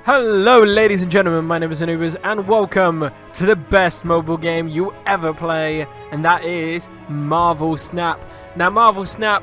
Hello ladies and gentlemen, my name is Anubis and welcome to the best mobile game you ever play, and that is Marvel Snap. Now Marvel Snap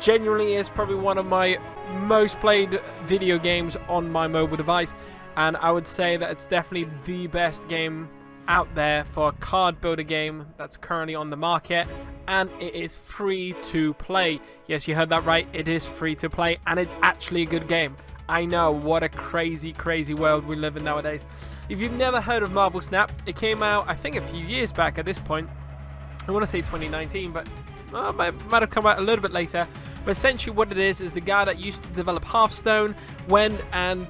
genuinely is probably one of my most played video games on my mobile device, and I would say that it's definitely the best game out there for a card builder game that's currently on the market, and it is free to play. Yes, you heard that right, it is free to play and it's actually a good game. I know, what a crazy world we live in nowadays. If you've never heard of Marvel Snap, it came out I think a few years back at this point. I want to say 2019, but might have come out a little bit later. But essentially what it is the guy that used to develop Hearthstone went and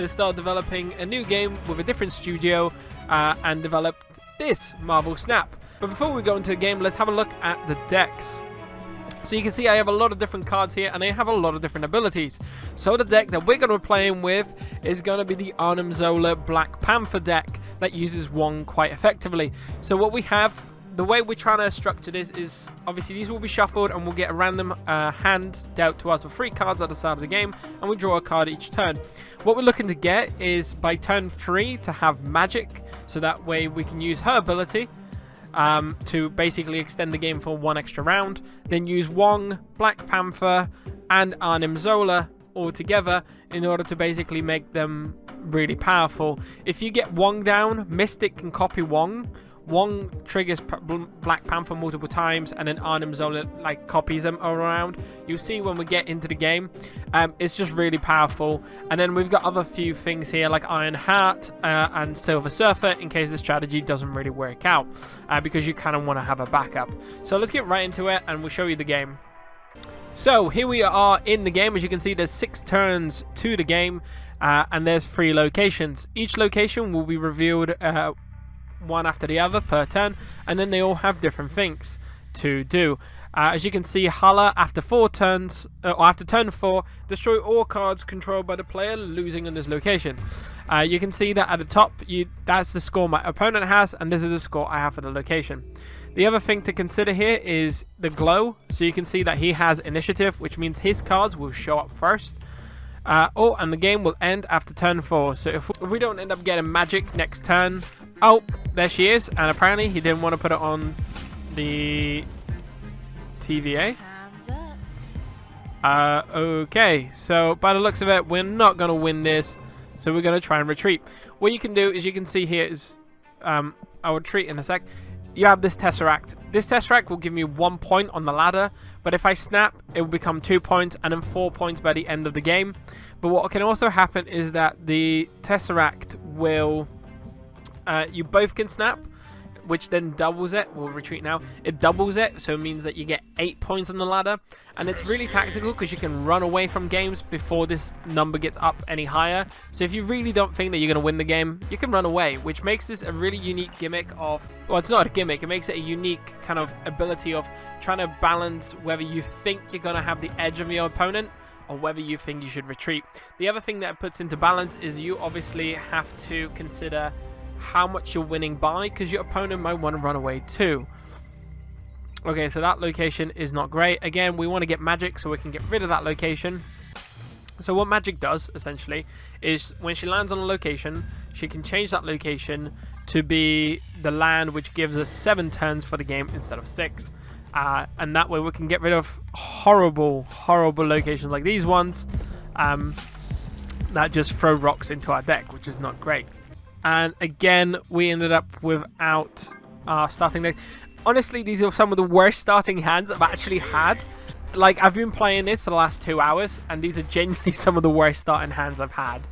started developing a new game with a different studio and developed this Marvel Snap. But before we go into the game, let's have a look at the decks. So you can see I have a lot of different cards here and they have a lot of different abilities. So the deck that we're going to be playing with is going to be the Anubis Black Panther deck that uses Wong quite effectively. So what we have, the way we're trying to structure this is obviously these will be shuffled and we'll get a random hand dealt to us with 3 cards at the start of the game, and we draw a card each turn. What we're looking to get is by turn 3 to have magic, so that way we can use her ability to basically extend the game for 1 extra round, then use Wong, Black Panther and Anubis all together in order to basically make them really powerful. If you get Wong down, Mystic can copy Wong. Wong triggers Black Panther multiple times and then Anubis like copies them all around. You'll see when we get into the game, it's just really powerful. And then we've got other few things here like Iron Heart and Silver Surfer in case the strategy doesn't really work out, because you kind of want to have a backup. So let's get right into it and we'll show you the game. So here we are in the game. As you can see, there's 6 turns to the game, and there's 3 locations. Each location will be revealed one after the other per turn, and then they all have different things to do. As you can see, Hala after 4 turns, or after turn 4, destroy all cards controlled by the player losing in this location. You can see that at the top, that's the score my opponent has, and this is the score I have for the location. The other thing to consider here is the glow. So you can see that he has initiative, which means his cards will show up first. And the game will end after turn 4. So if we don't end up getting magic next turn, oh, there she is, and apparently he didn't want to put it on the TVA. Okay, so by the looks of it, we're not going to win this, so we're going to try and retreat. What you can do is you can see here is, I'll retreat in a sec. You have this Tesseract. This Tesseract will give me 1 point on the ladder, but if I snap, it will become 2 points and then 4 points by the end of the game. But what can also happen is that the Tesseract will, you both can snap, which then doubles it. We'll retreat now. It doubles it, so it means that you get 8 points on the ladder, and it's really tactical because you can run away from games before this number gets up any higher. So if you really don't think that you're going to win the game, you can run away, which makes this a really unique gimmick of, well, it's not a gimmick, it makes it a unique kind of ability of trying to balance whether you think you're going to have the edge of your opponent or whether you think you should retreat. The other thing that it puts into balance is you obviously have to consider how much you're winning by, because your opponent might want to run away too. Okay, so that location is not great. Again, we want to get magic so we can get rid of that location. So what magic does essentially is when she lands on a location, she can change that location to be the land, which gives us 7 turns for the game instead of 6. And that way we can get rid of horrible locations like these ones that just throw rocks into our deck, which is not great. And again, we ended up without our starting deck. Honestly, these are some of the worst starting hands I've actually had. Like, I've been playing this for the last 2 hours, and these are genuinely some of the worst starting hands I've had.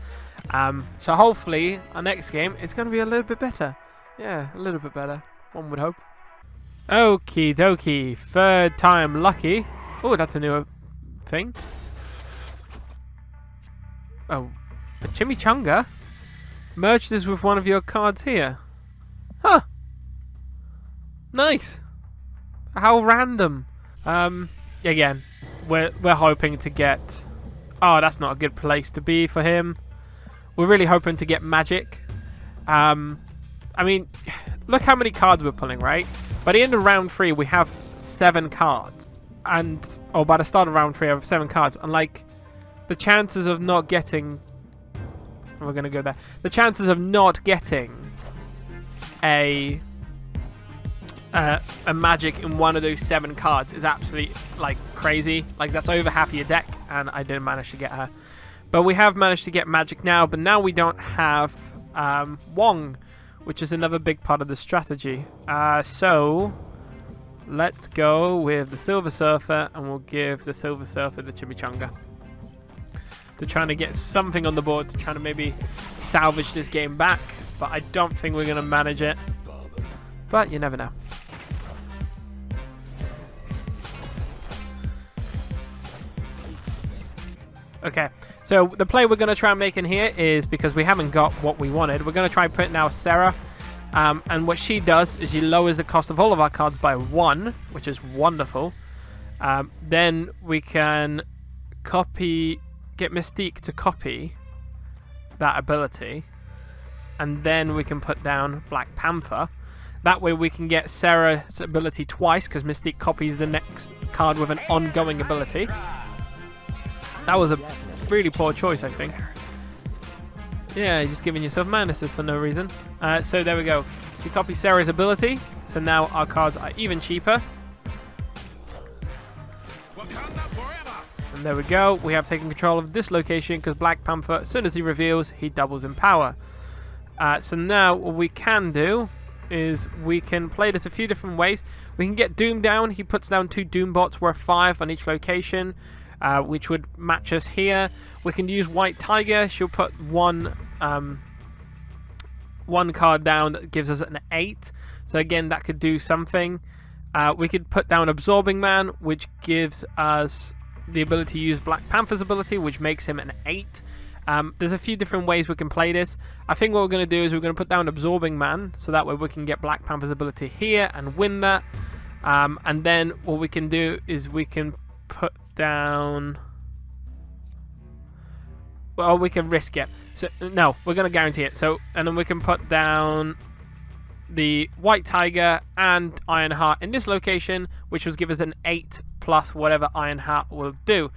So hopefully, our next game is going to be a little bit better. Yeah, a little bit better. One would hope. Okie dokie. 3rd time lucky. Oh, that's a new thing. Oh, a chimichanga? Merge this with one of your cards here. Huh. Nice. How random. Again, we're hoping to get... Oh, that's not a good place to be for him. We're really hoping to get magic. I mean, look how many cards we're pulling, right? By the end of round 3, we have 7 cards. And, or by the start of round 3, I have 7 cards. And, like, the chances of not getting We're going to go there. The chances of not getting a magic in one of those 7 cards is absolutely like crazy. Like that's over half of your deck, and I didn't manage to get her. But we have managed to get magic now, but now we don't have Wong, which is another big part of the strategy. So let's go with the Silver Surfer, and we'll give the Silver Surfer the Chimichanga. To trying to get something on the board, to trying to maybe salvage this game back, but I don't think we're going to manage it. But you never know. Okay, so the play we're going to try and make in here is, because we haven't got what we wanted, we're going to try and put now Sarah. And what she does is she lowers the cost of all of our cards by 1, which is wonderful. Then we can get Mystique to copy that ability. And then we can put down Black Panther. That way we can get Sarah's ability twice, because Mystique copies the next card with an ongoing ability. That was a really poor choice, I think. Yeah, you're just giving yourself manuses for no reason. So there we go. She copies Sarah's ability, so now our cards are even cheaper. And there we go. We have taken control of this location, because Black Panther, as soon as he reveals, he doubles in power. So now what we can do is we can play this a few different ways. We can get Doom down. He puts down 2 Doom bots worth 5 on each location, which would match us here. We can use White Tiger. She'll put one card down that gives us an 8. So again, that could do something. We could put down Absorbing Man, which gives us the ability to use Black Panther's ability, which makes him an 8. There's a few different ways we can play this. I think what we're going to do is we're going to put down Absorbing Man, so that way we can get Black Panther's ability here and win that. And then what we can do is we can put down... Well, we can risk it. So no, we're going to guarantee it. So, and then we can put down the White Tiger and Ironheart in this location, which will give us an 8 plus whatever Ironheart will do.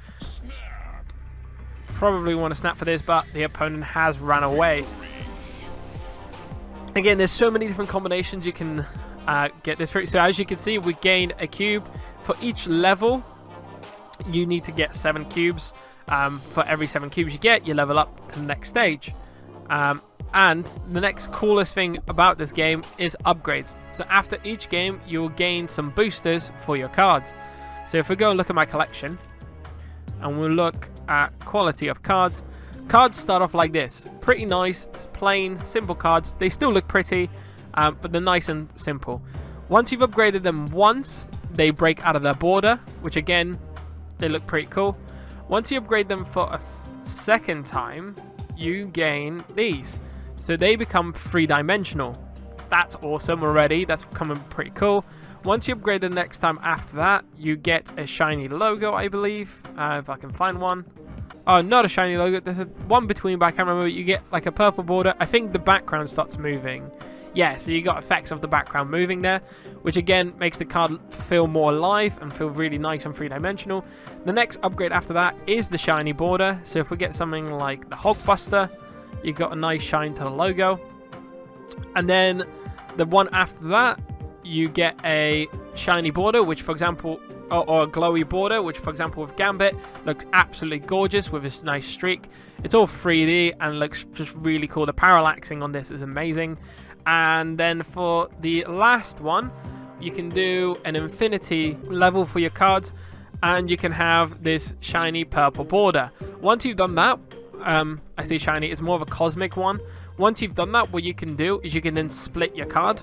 Probably want to snap for this, but the opponent has run away. Again, there's so many different combinations you can get this through. So as you can see, we gained a cube. For each level, you need to get 7 cubes. For every 7 cubes you get, you level up to the next stage. And the next coolest thing about this game is upgrades. So after each game, you will gain some boosters for your cards. So if we go and look at my collection, and we'll look at quality of cards. Cards start off like this. Pretty nice, plain, simple cards. They still look pretty, but they're nice and simple. Once you've upgraded them once, they break out of their border, which again, they look pretty cool. Once you upgrade them for a second time, you gain these. So they become 3-dimensional. That's awesome already. That's coming pretty cool. Once you upgrade the next time after that, you get a shiny logo, I believe. If I can find one. Oh, not a shiny logo. There's one between, but I can't remember. You get like a purple border. I think the background starts moving. Yeah, so you got effects of the background moving there, which again makes the card feel more alive and feel really nice and 3-dimensional. The next upgrade after that is the shiny border. So if we get something like the Hulkbuster, you got a nice shine to the logo. And then the one after that, you get a shiny border, which for example, or a glowy border, which for example with Gambit looks absolutely gorgeous with this nice streak. It's all 3D and looks just really cool. The parallaxing on this is amazing. And then for the last one, you can do an infinity level for your cards, and you can have this shiny purple border. Once you've done that, I say shiny, it's more of a cosmic one. Once you've done that, what you can do is you can then split your card.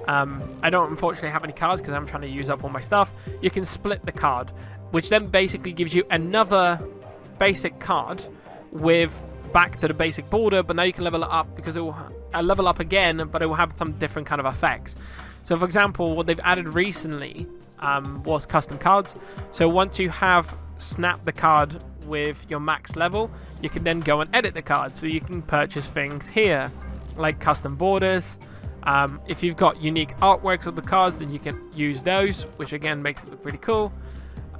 I don't unfortunately have any cards because I'm trying to use up all my stuff. You can split the card, which then basically gives you another basic card with back to the basic border, but now you can level it up because it will level up again, but it will have some different kind of effects. So for example, what they've added recently was custom cards. So once you have snapped the card with your max level, you can then go and edit the card. So you can purchase things here like custom borders. If you've got unique artworks of the cards, then you can use those, which again makes it look really cool.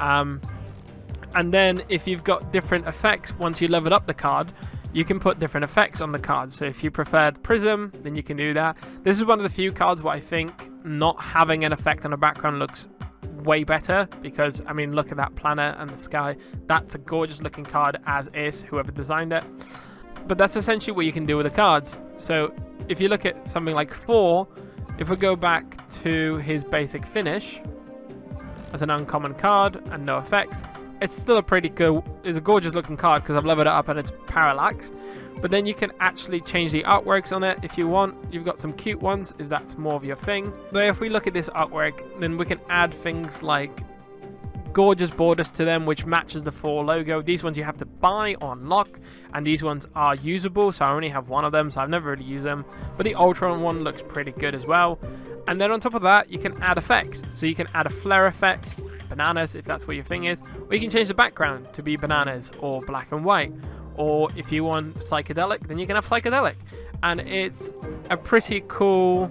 And then if you've got different effects, once you level up the card, you can put different effects on the cards. So if you preferred Prism, then you can do that. This is one of the few cards where I think not having an effect on the background looks way better, because I mean, look at that planet and the sky. That's a gorgeous looking card as is, whoever designed it. But that's essentially what you can do with the cards. So if you look at something like 4, if we go back to his basic finish as an uncommon card and no effects, it's still a pretty good, it's a gorgeous looking card because I've leveled it up and it's parallaxed. But then you can actually change the artworks on it if you want. You've got some cute ones if that's more of your thing. But if we look at this artwork, then we can add things like gorgeous borders to them, which matches the 4 logo. These ones you have to buy or unlock, and these ones are usable, so I only have one of them, so I've never really used them. But the Ultron one looks pretty good as well. And then on top of that, you can add effects. So you can add a flare effect, bananas if that's what your thing is, or you can change the background to be bananas or black and white. Or if you want psychedelic, then you can have psychedelic. And it's a pretty cool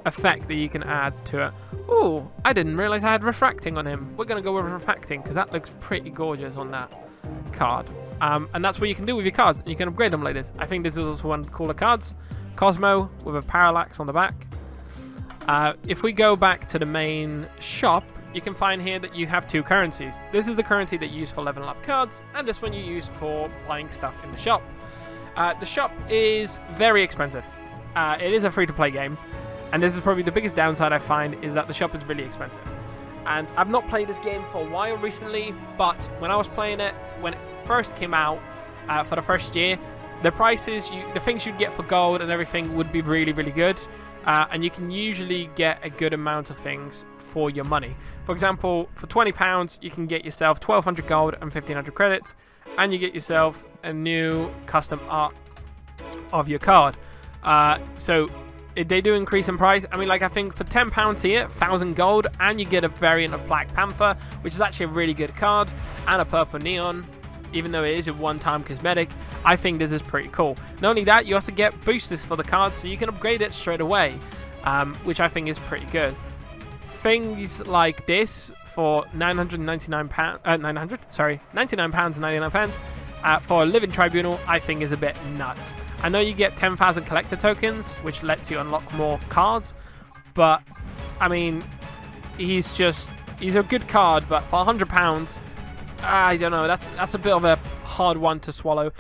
effect that you can add to it. Oh, I didn't realize I had refracting on him. We're going to go with refracting because that looks pretty gorgeous on that card. And that's what you can do with your cards. You can upgrade them like this. I think this is also one of the cooler cards. Cosmo with a parallax on the back. If we go back to the main shop, you can find here that you have 2 currencies. This is the currency that you use for leveling up cards, and this one you use for buying stuff in the shop. The shop is very expensive. It is a free-to-play game, and this is probably the biggest downside I find, is that the shop is really expensive. And I've not played this game for a while recently, but when I was playing it, when it first came out for the first year, the prices, the things you'd get for gold and everything would be really, really good. And you can usually get a good amount of things for your money. For example, for £20, you can get yourself 1,200 gold and 1,500 credits, and you get yourself a new custom art of your card. So they do increase in price. I mean, like, I think for £10 here, 1,000 gold, and you get a variant of Black Panther, which is actually a really good card, and a purple neon. Even though it is a one-time cosmetic, I think this is pretty cool. Not only that, you also get boosters for the cards, so you can upgrade it straight away, which I think is pretty good. Things like this for £99 and 99 pence for a Living Tribunal, I think is a bit nuts. I know you get 10,000 collector tokens, which lets you unlock more cards, but I mean, he's a good card, but for £100. I don't know, that's a bit of a hard one to swallow.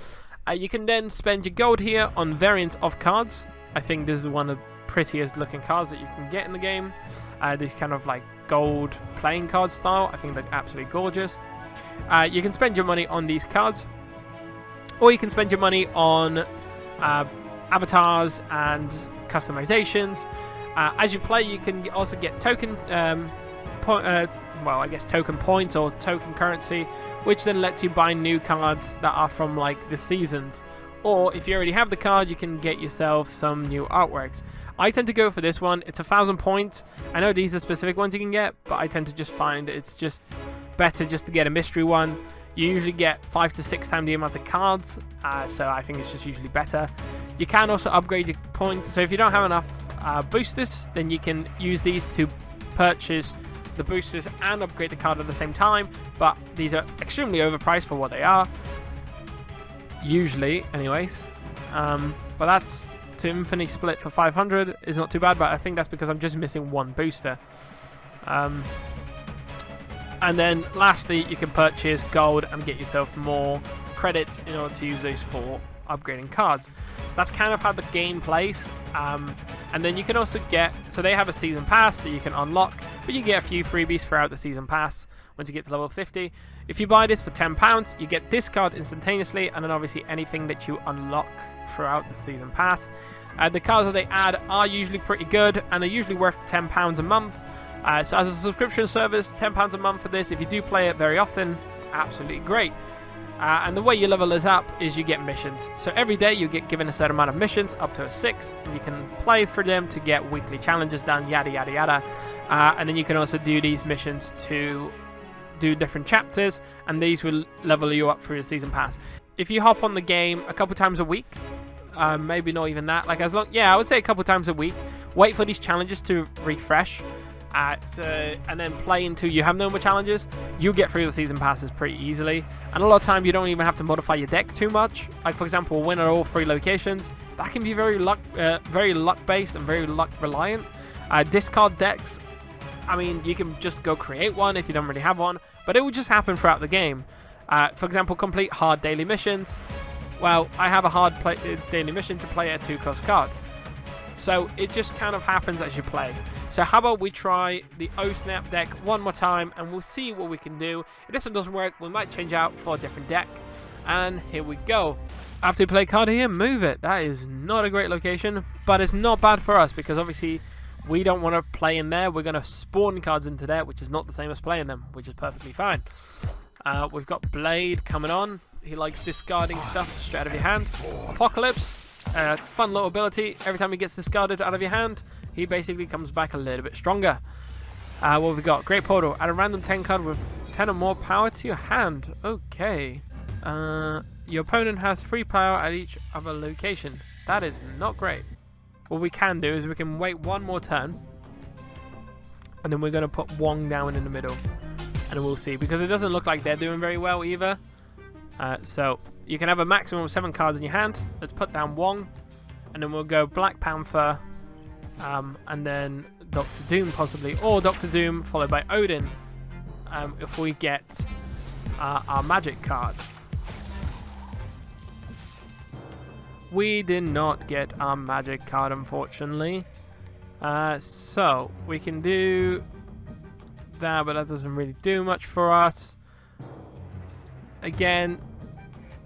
You can then spend your gold here on variants of cards. I think this is one of the prettiest looking cards that you can get in the game. This kind of like gold playing card style, I think they're absolutely gorgeous. You can spend your money on these cards, or you can spend your money on avatars and customizations. As you play, you can also get token token points or token currency, which then lets you buy new cards that are from like the seasons. Or if you already have the card, you can get yourself some new artworks. I tend to go for this one. It's 1,000 points. I know these are specific ones you can get, but I tend to just find it's just better just to get a mystery one. You usually get 5 to 6 times the amount of cards, so I think it's just usually better. You can also upgrade your points. So if you don't have enough boosters, then you can use these to purchase the boosters and upgrade the card at the same time, but these are extremely overpriced for what they are, usually anyways. But that's to Infinity Split for 500 is not too bad, but I think that's because I'm just missing one booster. And then lastly, you can purchase gold and get yourself more credits in order to use those for upgrading cards. That's kind of how the game plays. And then you can also get, so they have a season pass that you can unlock, but you get a few freebies throughout the season pass once you get to level 50. If you buy this for £10, you get this card instantaneously, and then obviously anything that you unlock throughout the season pass. The cards that they add are usually pretty good, and they're usually worth £10 a month. So as a subscription service, £10 a month for this. If you do play it very often, absolutely great. And the way you level this up is you get missions. So every day you get given a certain amount of missions, up to 6, and you can play through them to get weekly challenges done, yada yada yada. And then you can also do these missions to do different chapters, and these will level you up through the season pass. If you hop on the game a couple times a week, maybe not even that, like I would say a couple times a week, wait for these challenges to refresh. and then play until you have no more challenges, you get through the season passes pretty easily. And a lot of time you don't even have to modify your deck too much. Like for example, win at all 3 locations. That can be very luck based and very luck reliant. Discard decks, I mean, you can just go create one if you don't really have one, but it will just happen throughout the game. For example, complete hard daily missions. Well, I have a hard daily mission to play a 2-cost card. So it just kind of happens as you play. So how about we try the O-Snap deck one more time and we'll see what we can do. If this one doesn't work, we might change out for a different deck. And here we go. After we play card here, move it. That is not a great location, but it's not bad for us because obviously we don't want to play in there. We're going to spawn cards into there, which is not the same as playing them, which is perfectly fine. We've got Blade coming on. He likes discarding stuff straight out of your hand. Apocalypse, fun little ability. Every time he gets discarded out of your hand, he basically comes back a little bit stronger. What have we got? Great Portal. Add a random 10 card with 10 or more power to your hand. Okay. Your opponent has 3 power at each other location. That is not great. What we can do is we can wait one more turn. And then we're going to put Wong down in the middle. And we'll see. Because it doesn't look like they're doing very well either. So you can have a maximum of 7 cards in your hand. Let's put down Wong. And then we'll go Black Panther. And then Dr. Doom possibly. Or Dr. Doom followed by Odin. If we get our magic card. We did not get our magic card, unfortunately. So we can do that, but that doesn't really do much for us. Again,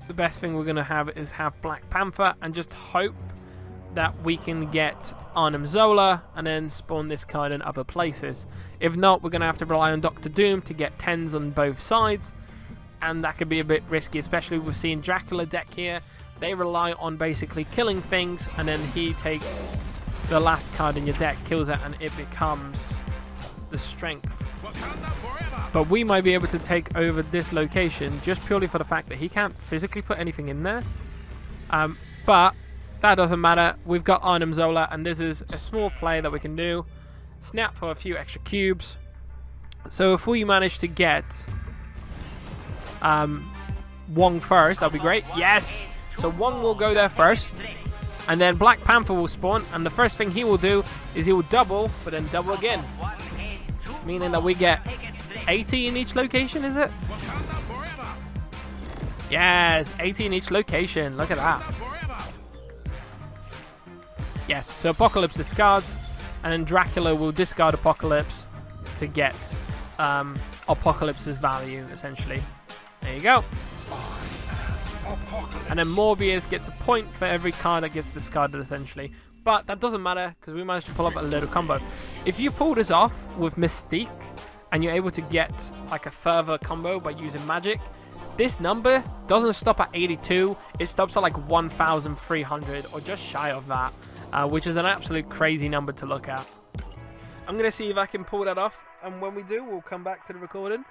the best thing we're going to have is have Black Panther and just hope that we can get Arnim Zola and then spawn this card in other places. If not, we're going to have to rely on Dr. Doom to get 10s on both sides, and that could be a bit risky, especially with seeing Dracula deck here. They rely on basically killing things, and then he takes the last card in your deck, kills it, and it becomes the strength. But we might be able to take over this location just purely for the fact that he can't physically put anything in there. But that doesn't matter. We've got Arnim Zola, and this is a small play that we can do. Snap for a few extra cubes. So if we manage to get Wong first, that'll be great. Yes! So Wong will go there first, and then Black Panther will spawn, and the first thing he will do is he will double, but then double again. Meaning that we get 80 in each location, is it? Yes, 80 in each location. Look at that. Yes, so Apocalypse discards, and then Dracula will discard Apocalypse to get Apocalypse's value, essentially. There you go. And then Morbius gets a point for every card that gets discarded, essentially. But that doesn't matter, because we managed to pull up a little combo. If you pull this off with Mystique, and you're able to get like a further combo by using magic, this number doesn't stop at 82. It stops at like 1,300, or just shy of that, which is an absolute crazy number to look at. I'm going to see if I can pull that off, and when we do, we'll come back to the recording.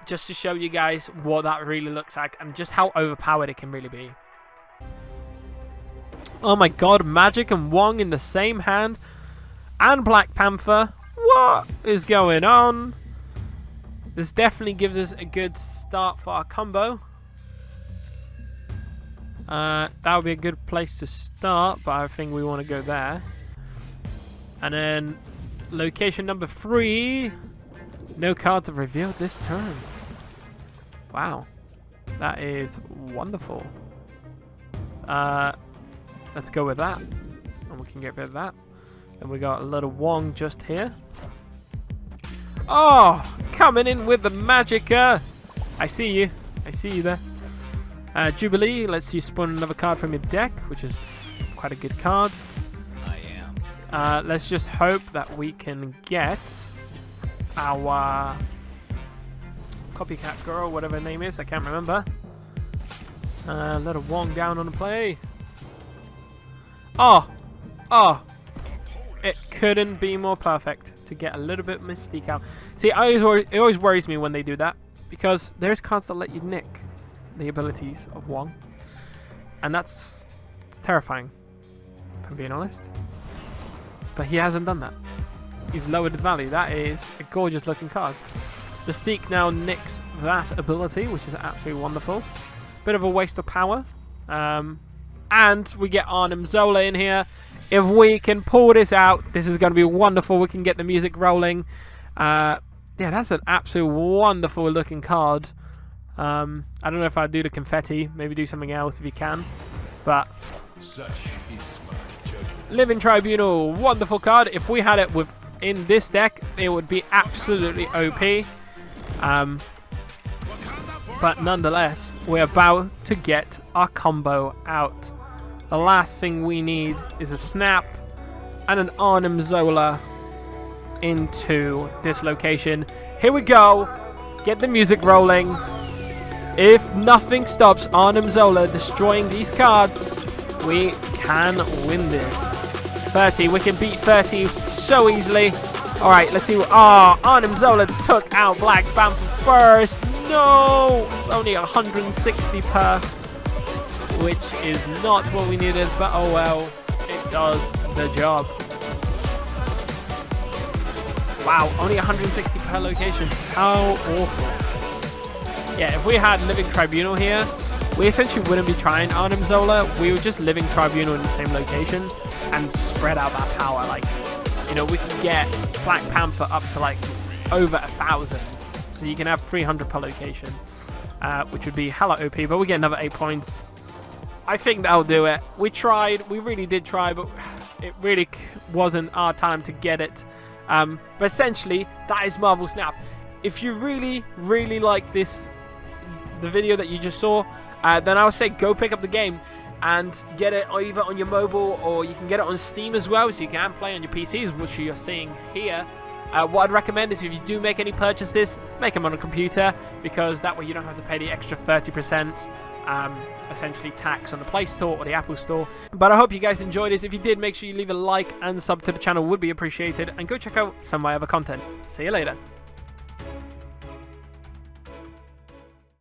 Just to show you guys what that really looks like and just how overpowered it can really be. Oh my god, Magic and Wong in the same hand, and Black Panther. What is going on? This definitely gives us a good start for our combo. That would be a good place to start, but I think we want to go there. And then location number 3. No cards are revealed this turn. Wow. That is wonderful. Let's go with that. And we can get rid of that. And we got a little Wong just here. Oh! Coming in with the Magicka! I see you. I see you there. Jubilee lets you spawn another card from your deck, which is quite a good card. Let's just hope that we can get our Copycat Girl, whatever her name is, I can't remember. Little Wong down on the play. Oh! Oh! It couldn't be more perfect to get a little bit Mystique out. See, it always worries me when they do that, because there's cards that let you nick the abilities of Wong. And it's terrifying, if I'm being honest. But he hasn't done that. he's lowered his value. That is a gorgeous looking card. The Steak now nicks that ability, which is absolutely wonderful. Bit of a waste of power. And we get Arnim Zola in here. If we can pull this out, this is going to be wonderful. We can get the music rolling. Yeah, that's an absolute wonderful looking card. I don't know if I'd do the confetti. Maybe do something else if you can. But such is my judgment. Living Tribunal, wonderful card. If we had it in this deck, it would be absolutely OP. But nonetheless, we're about to get our combo out. The last thing we need is a Snap and an Arnim Zola into this location. Here we go. Get the music rolling. If nothing stops Arnim Zola destroying these cards, we can win this. 30. We can beat 30 so easily. Alright, let's see. Arnim Zola took out Black Panther first. No! It's only 160 per, which is not what we needed, but oh well. It does the job. Wow, only 160 per location. How awful. Yeah, if we had Living Tribunal here, we essentially wouldn't be trying Arnim Zola. We would just Living Tribunal in the same location and spread out that power. Like, you know, we can get Black Panther up to like over 1,000. So you can have 300 per location, which would be hella OP, but we get another 8 points. I think that'll do it. We tried. We really did try, but it really wasn't our time to get it. But essentially, that is Marvel Snap. If you really, really like the video that you just saw, then I would say go pick up the game and get it either on your mobile, or you can get it on Steam as well, so you can play on your PCs, which you're seeing here. What I'd recommend is if you do make any purchases, make them on a computer, because that way you don't have to pay the extra 30% essentially tax on the Play Store or the Apple Store. But I hope you guys enjoyed this. If you did, make sure you leave a like and sub to the channel, would be appreciated, and go check out some of my other content. See you later.